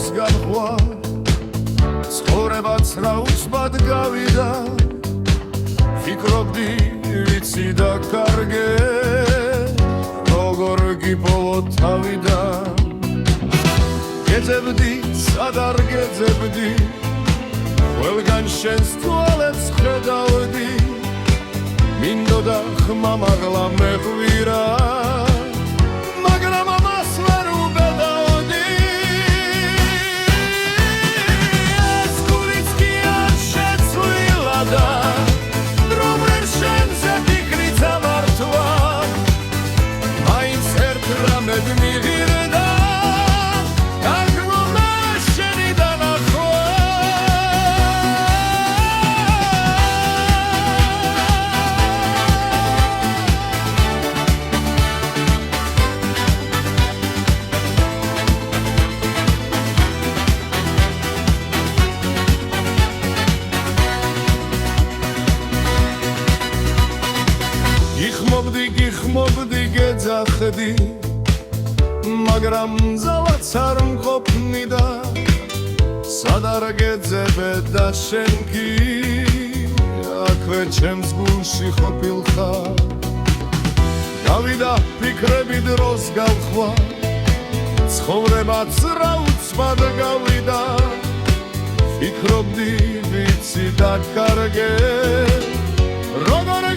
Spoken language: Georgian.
დროს განხვა ცხოვრებაც რა უცბად გავიდა ფიქრობდი ვიცი და კარგე როგორ გიპოვო თავიდან გეძებდი სად არ გეძებდი ყველგან შენს თვალებს ხედავდი მინდოდა ხმა მაღლა მეღვირა მაგრამ ამას ვერ უბედავდი ეს გულიც კი არ შეცვლილა და რომ ვერ შენზე ფიქრიც ამართვა მაინც ერთ რამედ მიღირდა გიხმობდი გეძახდი მაგრამ ძალაც არ მყოფნიდა სად არ გეძებე და შენ კი აქვე ჩემს გულში ყოფილხარ გავიდა ფიქრები დროს გავხვა ცხოვრებაც რა უცბად გავიდა ფიქრობდი ვიცი და კარგე როგორ